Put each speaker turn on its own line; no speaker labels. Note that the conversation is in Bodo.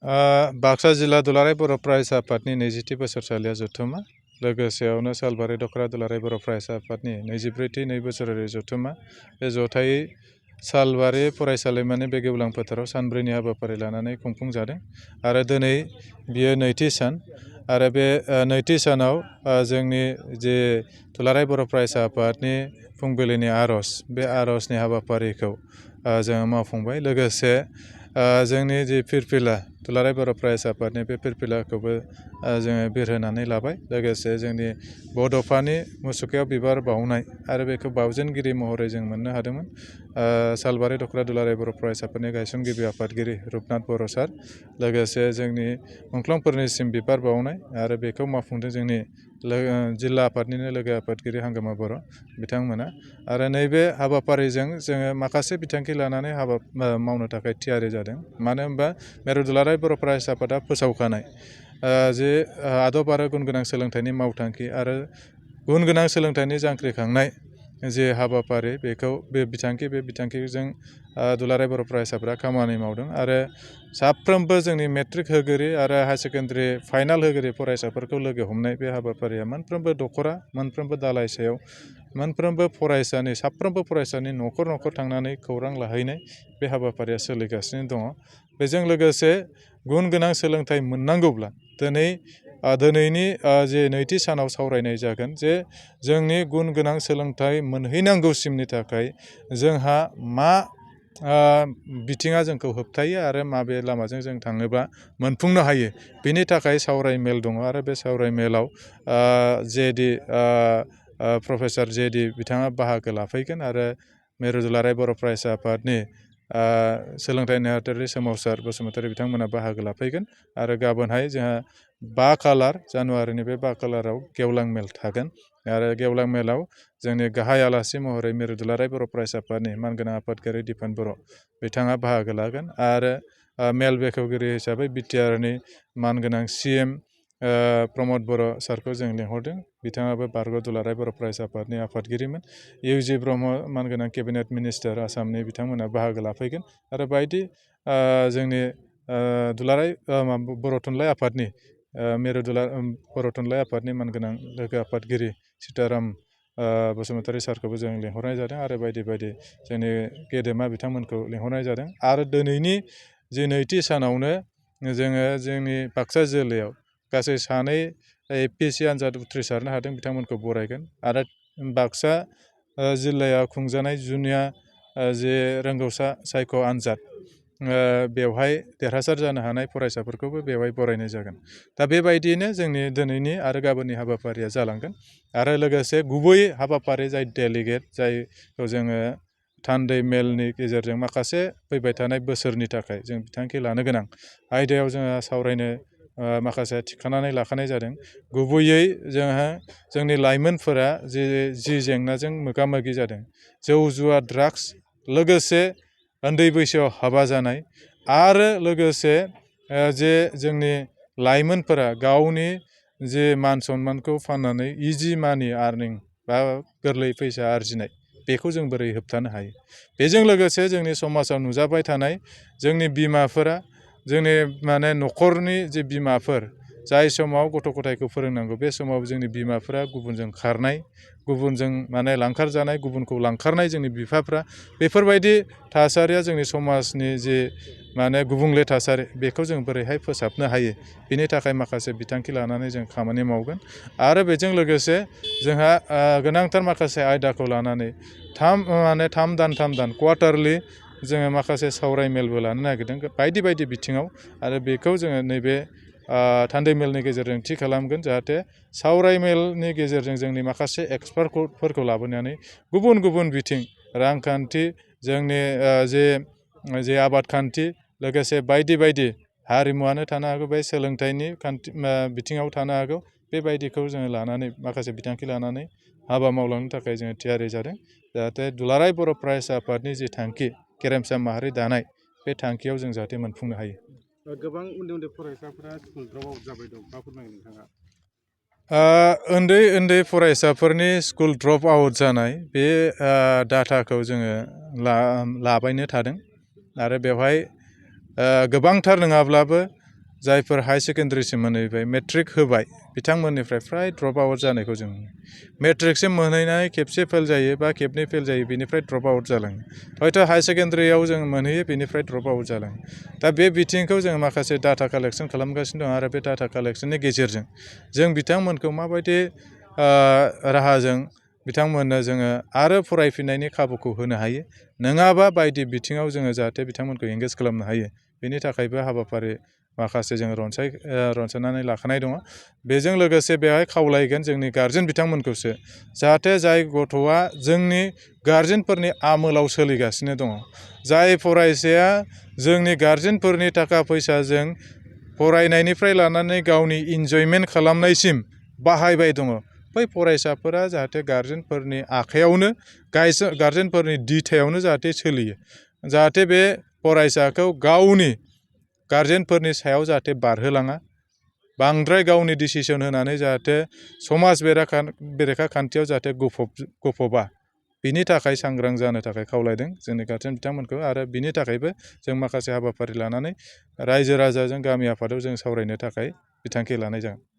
बाक्सा जिल्ला दुलाराय बर' फरायसा आफादनि 20थि बोसोरसालिया जथुमा लोगोसेयावनो सालबारि दखरा दुलाराय बर' फरायसा आफादनि 24थि 2 बोसोरारि जथुमा बे जथायै सालबारि फरायसालिमानि बे गेवलां फोथाराव सानब्रैनि हाबाफारि लानानै खुंफुंजादों आरो दिनै बियो नैथि सान आरो बे नैथि सानाव जोंनि जे दुलाराय बर' फरायसा आफादनि फुंबिलिनि आर'ज बे आर'जनि हाबाफारिखौ जोङो मावफुंबाय लोगोसे जोंनि जे फिरफिला दुलाराय बर' फरायसा आफादनि बे फिरफिलाखौबो जोङो बिरहोनानै लाबाय लोगोसे जोंनि बड'फानि मुसुखायाव बिबार बावनाय आरो बेखौ बावजेनगिरि महरै जों मोननो हादोंमोन सालबारि दखरा दुलाराय बर' फरायसाफोरनि गायसनगिरि आफादगिरि रुपनाथ बर' सार लोगोसे जोंनि मुंख्लंफोरनिसिम बिबार बावनाय आरो बेखौ मावफुंदों जोंनि जिल्ला आफादनिनो लोगो आफादगिरि हांगामा बर' बिथांमोना आरो नैबे हाबाफारिजों जोङो माखासे बिथांखि लानानै हाबा मावनो थाखाय थियारि जादों मानो होनबा मिरु दुलाराय बर' फरायसा आफादा फोसावखानाय जे आदब आरो गुन गोनां सोलोंथाइनि मावथांखि आरो गुन गोनां सोलोंथाइनि जांख्रिखांनाय जे हाबाफारि बेखौ बे बिथांखिजों दुलाराय बर' फरायसाफोरा खामानि मावदों आरो साफ्रोमबो जोंनि मेट्रिक होगिरि आरो हायार सेकेन्डारि फाइनाल होगिरि फरायसाफोरखौ लोगो हमनाय बे हाबाफारिया मोनफ्रोमबो दखरा मोनफ्रोमबो दालाइसायाव मोनफ्रोमबो फरायसानि साफ्रोमबो फरायसानि न'खर न'खर थांनानै खौरां लाहैनाय बे हाबाफारिया सोलिगासिनो दङ बेजों लोगोसे गुन गोनां सोलोंथाइ मोननांगौब्ला दिनैनि जे नैथि सानाव सावरायनाय जागोन जे जोंनि गुन गोनां सोलोंथाइ मोनहैनांगौसिमनि थाखाय जोंहा मा बिथिङा जोंखौ होबथायो आरो माबे लामाजों जों थाङोबा मोनफुंनो हायो बेनि थाखाय सावरायमेल दङ आरो बे सावरायमेलाव जेदि प्रफेसर जेदि बिथाङा बाहागो लाफैगोन आरो मिरु दुलाराय बर' फरायसा आफादनि सोलोंथाइ नेहाथारि सोमावसार बसुमतारी बिथांमोना बाहागो लाफैगोन आरो गाबोनहाय जोंहा 5 खालार जानुवारिनि बे 5 खालाराव गेवलां मेल थागोन आरो गेवलां मेलाव जोंनि गाहाय आलासि महरै मिरु दुलाराय बर' फरायसा आफादनि मानगोनां आफादगिरि दिफेन बर' बिथाङा बाहागो लागोन आरो मेल बेखेवगिरि हिसाबै बिटिआरनि मानगोनां CM प्रमद बर' सारखौ जों लिंहरदों बिथाङाबो बारग' दुलाराय बर' फरायसा आफादनि आफादगिरिमोन इउजि ब्रह्म मानगोनां केबिनेट मिनिस्टार आसामनि बिथांमोना बाहागो लाफैगोन आरो बायदि जोंनि दुलाराय बर' थुनलाइ आफादनि मिरु बर' थुनलाइ आफादनि मानगोनां लोगो आफादगिरि सीताराम बसुमतारी सारखौबो जों लिंहरनाय जादों आरो बायदि बायदि जोंनि गेदेमा बिथांमोनखौ लिंहरनाय जादों आरो दिनैनि जे नैथि सानावनो जोङो जोंनि बाक्सा जिल्लायाव गासै 2 APSC आनजाद उथ्रिसारनो हादों बिथांमोनखौ बरायगोन आरो बाक्सा जिल्लायाव खुंजानाय जुनिया जे रोंगौसा सायख' आनजाद बेवहाय देरहासार जानो हानाय फरायसाफोरखौबो बेवहाय बरायनाय जागोन दा बेबायदियैनो जोंनि दिनैनि आरो गाबोननि हाबाफारिया जालांगोन आरो लोगोसे गुबै हाबाफारि जाय डेलिगेट जायखौ जोङो थान्दै मेलनि गेजेरजों माखासे फैबाय थानाय बोसोरनि थाखाय जों बिथांखि लानो गोनां आयदायाव जोङो सावरायनो माखासे थिखानानै लाखानाय जादों गुबैयै जोंहा जोंनि लाइमोनफोरा जि जेंनाजों मोगा मोगि जादों जौ जुवा ड्राग्स लोगोसे उन्दै बैसोआव हाबा जानाय आरो लोगोसे जे जोंनि लाइमोनफोरा गावनि जे मान सन्मानखौ फाननानै इजि मानि आर्निं बा गोरलै फैसा आरजिनाय बेखौ जों बोरै होबथानो हायो बेजों लोगोसे जोंनि समाजाव नुजाबाय थानाय जोंनि बिमाफोरा जोंनि न'खरनि जे बिमाफोर जाय समाव गथ' गथायखौ फोरोंनांगौ बे समाव जोंनि बिमाफोरा गुबुनजों खारनाय गुबुनजों लांखार जानाय गुबुनखौ लांखारनाय जोंनि बिफाफ्रा बेफोरबायदि थासारिया जोंनि समाजनि जे गुबुंले थासारि बेखौ जों बोरैहाय फोसाबनो हायो बेनि थाखाय माखासे बिथांखि लानानै जों खामानि मावगोन आरो बेजों लोगोसे जोंहा गोनांथार माखासे आयदाखौ लानानै 3 दान क्वार्टारलि जोङो माखासे सावरायमेलबो लानो नागिरदों बायदि बायदि बिथिङाव आरो बेखौ जोङो नैबे थान्दै मेलनि गेजेरजों थि खालामगोन जाहाथे सावरायमेलनि गेजेरजों जोंनि माखासे एक्सपार्टफोरखौ लाबोनानै गुबुन गुबुन बिथिं रांखान्थि जोंनि जे आबाद खान्थि लोगोसे बायदि बायदि हारिमुआनो थानो हागौ बे सोलोंथाइनि बिथिङाव थानो हागौ बेबायदिखौ जोङो लानानै माखासे बिथांखि लानानै हाबा मावलांनो थाखाय जोङो थियारि जादों जाहाथे दुलाराय बर' फरायसा आफादनि जि थांखि गेरेमसा माहारि दानाय बे थांखियाव जों जाहाथे मोनफुंनो हायो
गोबां उन्दै फरायसाफोरा स्कुल ड्रप आउट जाबाय दं मा फोरमायगोन नोंथाङा
उन्दै फरायसाफोरनि स्कुल ड्रप आउट जानाय बे डाटाखौ जोङो लाबायनो थादों आरो बेवहाय गोबांथार नङाब्लाबो जायफोर हाई सेकेन्डारिसिम मोनहैबाय मेट्रिक होबाय बिथांमोननिफ्राय फ्राय ड्रप आउट जानायखौ जों मेट्रिकसिम मोनहैनाय खेबसे फेल जायो बा खेबनै फेल जायो बेनिफ्राय ड्रप आउट जालाङो हयथ' हाई सेकेन्डारियाव जों मोनहैयो बेनिफ्राय ड्रप आउट जालाङो दा बे बिथिंखौ जों माखासे डाटा कालेक्सन खालामगासिनो दं आरो बे डाटा कालेक्सननि गेजेरजों जों बिथांमोनखौ माबायदि राहाजों बिथांमोननो जोङो आरो फरायफिननायनि खाबुखौ होनो हायो नङाबा बायदि बिथिङाव जोङो जाहाथे बिथांमोनखौ एंगेज खालामनो हायो बेनि थाखायबो हाबाफारि माखासे जों रनसायनानै लाखानाय दङ बेजों लोगोसे बेवहाय खावलायगोन जोंनि गारजेन बिथांमोनखौसो जाहाथे जाय गथ'आ जोंनि गारजेनफोरनि आमोलाव सोलिगासिनो दङ जाय फरायसाया जोंनि गारजेनफोरनि थाखा फैसाजों फरायनायनिफ्राय लानानै गावनि इन्जयमेन्ट खालामनायसिम बाहायबाय दङ बै फरायसाफोरा जाहाथे गारजेनफोरनि आखायावनो गारजेनफोरनि दिथायावनो जाहाथे सोलियो जाहाथे बे फरायसाखौ गावनि गारजेनफोरनि सायाव जाहाथे बारहोलाङा बांद्राय गावनि डिसिसन होनानै जाहाथे समाज बेरेखा खान्थियाव जाहाथे गफबा बिनि थाखाय सांग्रां जानो थाखाय खावलायदों जोंनि गारजेन बिथांमोनखौ आरो बिनि थाखायबो जों माखासे हाबाफारि लानानै रायजो राजाजों गामि आफादाव जों सावरायनो थाखाय बिथांखि लानाय जागोन